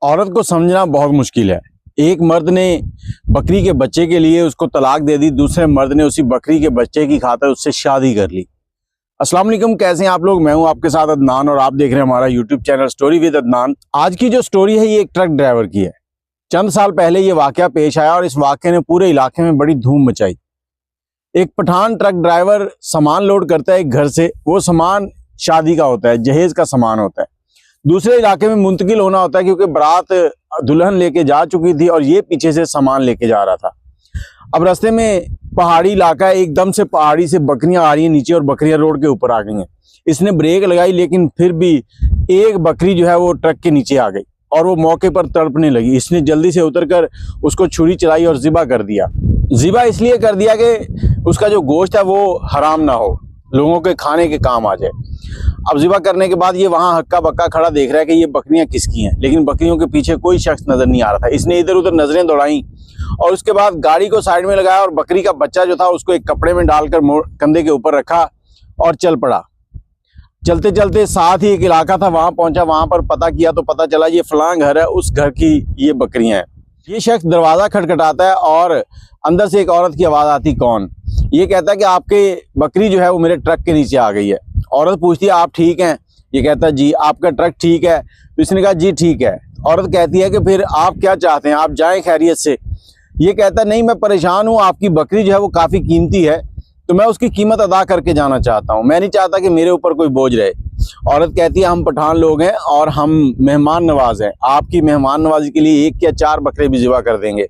औरत को समझना बहुत मुश्किल है। एक मर्द ने बकरी के बच्चे के लिए उसको तलाक दे दी, दूसरे मर्द ने उसी बकरी के बच्चे की खातिर उससे शादी कर ली। अस्सलाम वालेकुम, कैसे हैं आप लोग। मैं हूं आपके साथ अदनान और आप देख रहे हैं हमारा YouTube channel story with Adnan. आज की जो स्टोरी है ये एक ट्रक ड्राइवर की है। चंद साल पहले ये वाकया पेश आया और इस वाकये ने पूरे इलाके में बड़ी धूम मचाई। एक पठान ट्रक ड्राइवर सामान लोड करता है एक घर से। वो सामान शादी का होता है, जहेज का सामान होता है। दूसरे इलाके में मुंतकिल होना होता है क्योंकि बारात दुल्हन लेके जा चुकी थी और ये पीछे से सामान लेके जा रहा था। अब रास्ते में पहाड़ी इलाका है, एकदम से पहाड़ी से बकरियां आ रही हैं नीचे और बकरियां रोड के ऊपर आ गई हैं। इसने ब्रेक लगाई लेकिन फिर भी एक बकरी जो है वो ट्रक के नीचे आ गई और वो मौके पर तड़पने लगी। इसने जल्दी से उतरकर उसको छुरी चलाई और ज़िबा कर दिया। ज़िबा इसलिए कर दिया कि उसका जो गोश्त है वो हराम ना हो, लोगों के खाने के काम आ जाए। अब ज़िबा करने के बाद ये वहाँ हक्का बक्का खड़ा देख रहा है कि ये बकरियां किसकी हैं, लेकिन बकरियों के पीछे कोई शख्स नजर नहीं आ रहा था। इसने इधर उधर नजरें दौड़ाई और उसके बाद गाड़ी को साइड में लगाया और बकरी का बच्चा जो था उसको एक कपड़े में डालकर कंधे के ऊपर रखा और चल पड़ा। चलते चलते साथ ही एक इलाका था, वहां पहुंचा। वहां पर पता किया तो पता चला ये फलां घर है, उस घर की ये बकरियां हैं। ये शख्स दरवाजा खटखटाता है और अंदर से एक औरत की आवाज आती, कौन? ये कहता है कि आपके बकरी जो है वो मेरे ट्रक के नीचे आ गई है। औरत पूछती है आप ठीक हैं? ये कहता है जी। आपका ट्रक ठीक है? तो इसने कहा जी ठीक है। औरत कहती है कि फिर आप क्या चाहते हैं, आप जाएं खैरियत से। ये कहता है नहीं, मैं परेशान हूँ, आपकी बकरी जो है वो काफ़ी कीमती है तो मैं उसकी कीमत अदा करके जाना चाहता हूँ, मैं नहीं चाहता कि मेरे ऊपर कोई बोझ रहे। औरत कहती है हम पठान लोग हैं और हम मेहमान नवाज हैं, आपकी मेहमान नवाजी के लिए 1 या 4 बकरे भी ज़िबा कर देंगे।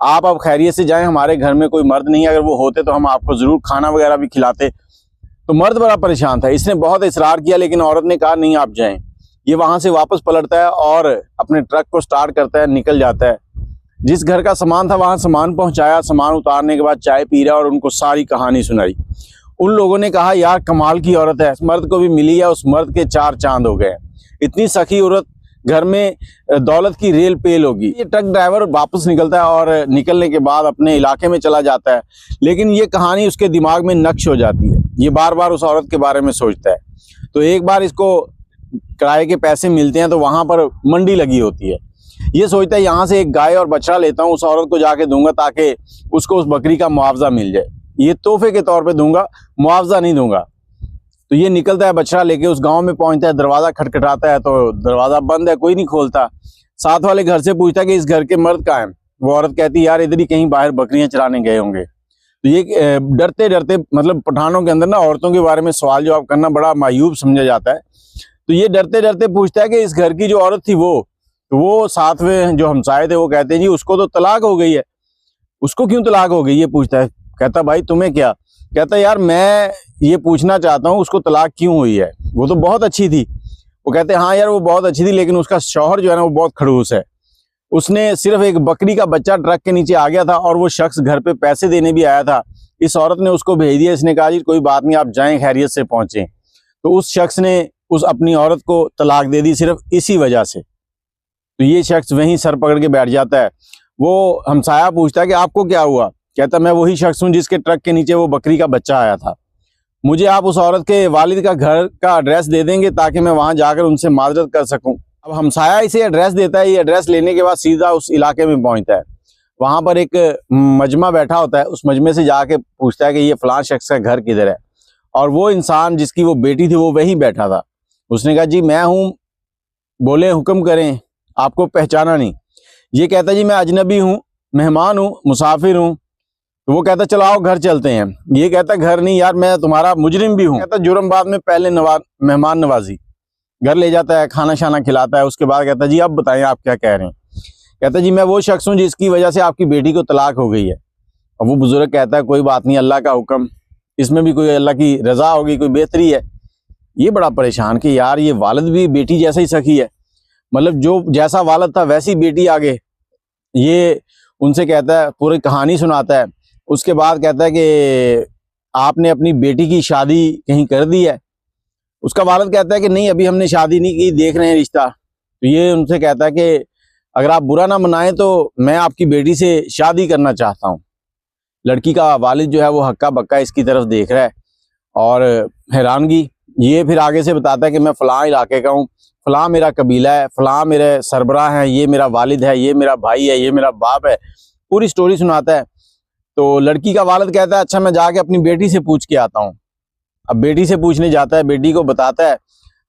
आप अब खैरियत से जाएं, हमारे घर में कोई मर्द नहीं है, अगर वो होते तो हम आपको ज़रूर खाना वगैरह भी खिलाते। तो मर्द बड़ा परेशान था, इसने बहुत इसरार किया लेकिन औरत ने कहा नहीं आप जाएं। ये वहाँ से वापस पलटता है और अपने ट्रक को स्टार्ट करता है, निकल जाता है। जिस घर का सामान था वहाँ सामान पहुँचाया, सामान उतारने के बाद चाय पी रहा और उनको सारी कहानी सुनाई। उन लोगों ने कहा यार कमाल की औरत है, इस मर्द को भी मिली है, उस मर्द के 4 चांद हो गए। इतनी सखी औरत, घर में दौलत की रेल पेल होगी। ये ट्रक ड्राइवर वापस निकलता है और निकलने के बाद अपने इलाके में चला जाता है, लेकिन ये कहानी उसके दिमाग में नक्श हो जाती है। ये बार बार उस औरत के बारे में सोचता है। तो एक बार इसको किराए के पैसे मिलते हैं तो वहाँ पर मंडी लगी होती है। ये सोचता है यहाँ से एक गाय और बछड़ा लेता हूँ, उस औरत को जाके दूंगा ताकि उसको उस बकरी का मुआवजा मिल जाए। ये तोहफे के तौर पे दूंगा, मुआवजा नहीं दूंगा। तो ये निकलता है बछड़ा लेके, उस गांव में पहुंचता है, दरवाजा खटखटाता है तो दरवाजा बंद है, कोई नहीं खोलता। साथ वाले घर से पूछता है कि इस घर के मर्द कहाँ हैं? वो औरत कहती है यार इधर ही कहीं बाहर बकरियां चराने गए होंगे। तो ये डरते डरते, मतलब पठानों के अंदर ना औरतों के बारे में सवाल जवाब करना बड़ा मायूब समझा जाता है। तो ये डरते डरते पूछता है कि इस घर की जो औरत थी वो साथ में जो हमसाए थे वो कहते हैं जी उसको तो तलाक हो गई है। उसको क्यों तलाक हो गई? ये पूछता है। कहता भाई तुम्हें क्या? कहता यार मैं ये पूछना चाहता हूँ उसको तलाक क्यों हुई है, वो तो बहुत अच्छी थी। वो कहते हाँ यार वो बहुत अच्छी थी लेकिन उसका शौहर जो है ना वो बहुत खड़ूस है। उसने सिर्फ एक बकरी का बच्चा ट्रक के नीचे आ गया था और वो शख्स घर पे पैसे देने भी आया था, इस औरत ने उसको भेज दिया। इसने कहा जी कोई बात नहीं, आप जाएं खैरियत से पहुंचे। तो उस शख्स ने उस अपनी औरत को तलाक दे दी सिर्फ इसी वजह से। तो ये शख्स वहीं सर पकड़ के बैठ जाता है। वो हमसाया पूछता है कि आपको क्या हुआ? कहता मैं वही शख्स हूँ जिसके ट्रक के नीचे वो बकरी का बच्चा आया था। मुझे आप उस औरत के वालिद का घर का एड्रेस दे देंगे ताकि मैं वहां जाकर उनसे माजरत कर सकूं। अब हमसाया इसे एड्रेस देता है। ये एड्रेस लेने के बाद सीधा उस इलाके में पहुंचता है। वहां पर एक मजमा बैठा होता है, उस मजमे से जाके पूछता है कि ये फलां शख्स का घर किधर है। और वो इंसान जिसकी वो बेटी थी वो वहीं बैठा था। उसने कहा जी मैं हूँ, बोले हुक्म करें, आपको पहचाना नहीं। ये कहता जी मैं अजनबी हूँ, मेहमान हूँ, मुसाफिर हूँ। तो वो कहता चलो आओ घर चलते हैं। ये कहता घर नहीं यार, मैं तुम्हारा मुजरिम भी हूँ। कहता जुर्म बाद में पहले मेहमान नवाजी। घर ले जाता है, खाना शाना खिलाता है। उसके बाद कहता जी अब बताएं आप क्या कह रहे हैं। कहता जी मैं वो शख्स हूँ जिसकी वजह से आपकी बेटी को तलाक हो गई है। अब वो बुजुर्ग कहता है कोई बात नहीं, अल्लाह का हुक्म, इसमें भी कोई अल्लाह की रजा होगी, कोई बेहतरी है। ये बड़ा परेशान कि यार ये वालिद भी बेटी जैसा ही सखी है, मतलब जो जैसा वालिद था वैसी बेटी आगे। ये उनसे कहता है, पूरी कहानी सुनाता है। उसके बाद कहता है कि आपने अपनी बेटी की शादी कहीं कर दी है? उसका वालिद कहता है कि नहीं अभी हमने शादी नहीं की, देख रहे हैं रिश्ता। तो ये उनसे कहता है कि अगर आप बुरा ना मनाएं तो मैं आपकी बेटी से शादी करना चाहता हूँ। लड़की का वालिद जो है वो हक्का बक्का इसकी तरफ देख रहा है और हैरानगी। ये फिर आगे से बताता है कि मैं फ़लाँ इलाके का हूँ, फलां मेरा कबीला है, फलां मेरे सरबराह हैं, ये मेरा वालिद है, ये मेरा भाई है, ये मेरा बाप है, पूरी स्टोरी सुनाता है। तो लड़की का वालिद कहता है अच्छा मैं जाके अपनी बेटी से पूछ के आता हूँ। अब बेटी से पूछने जाता है, बेटी को बताता है,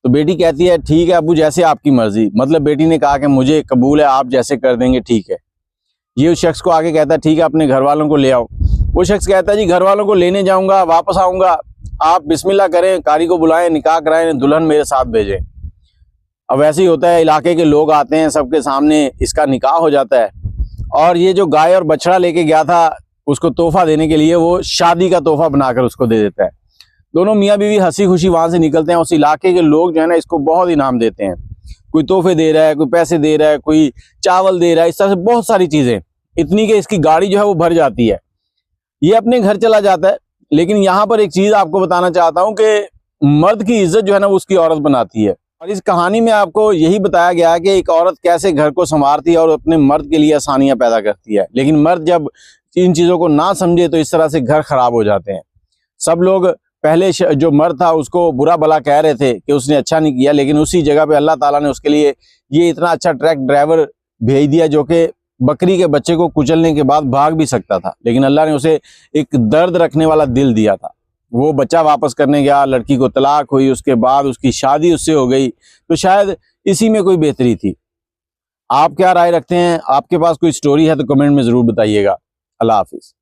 तो बेटी कहती है ठीक है अबू जैसे आपकी मर्जी। मतलब बेटी ने कहा कि मुझे कबूल है, आप जैसे कर देंगे ठीक है। ये उस शख्स को आगे कहता है ठीक है अपने घर वालों को ले आओ। वो शख्स कहता है जी घर वालों को लेने जाऊंगा, वापस आऊंगा, आप बिस्मिल्लाह करें, कारी को बुलाएं, निकाह कराएं, दुल्हन मेरे साथ भेजें। अब वैसे ही होता है, इलाके के लोग आते हैं, सबके सामने इसका निकाह हो जाता है। और ये जो गाय और बछड़ा लेके गया था उसको तोहफा देने के लिए, वो शादी का तोहफा बनाकर उसको दे देता है। दोनों मियाँ बीवी हंसी खुशी वहां से निकलते हैं। उस इलाके के लोग जो है ना इसको बहुत इनाम देते हैं, कोई तोहफे दे रहा है, कोई पैसे दे रहा है, कोई चावल दे रहा है, इस तरह से बहुत सारी चीजें, इतनी कि इसकी गाड़ी जो है वो भर जाती है। ये अपने घर चला जाता है। लेकिन यहाँ पर एक चीज आपको बताना चाहता हूँ कि मर्द की इज्जत जो है ना वो उसकी औरत बनाती है। और इस कहानी में आपको यही बताया गया है कि एक औरत कैसे घर को संवारती है और अपने मर्द के लिए आसानियां पैदा करती है। लेकिन मर्द जब इन चीजों को ना समझे तो इस तरह से घर खराब हो जाते हैं। सब लोग पहले जो मर्द था उसको बुरा भला कह रहे थे कि उसने अच्छा नहीं किया, लेकिन उसी जगह पे अल्लाह ताला ने उसके लिए ये इतना अच्छा ट्रक ड्राइवर भेज दिया जो कि बकरी के बच्चे को कुचलने के बाद भाग भी सकता था। लेकिन अल्लाह ने उसे एक दर्द रखने वाला दिल दिया था। वो बच्चा वापस करने गया, लड़की को तलाक हुई, उसके बाद उसकी शादी उससे हो गई। तो शायद इसी में कोई बेहतरी थी। आप क्या राय रखते हैं? आपके पास कोई स्टोरी है तो कमेंट में जरूर बताइएगा। अल्लाह हाफिज।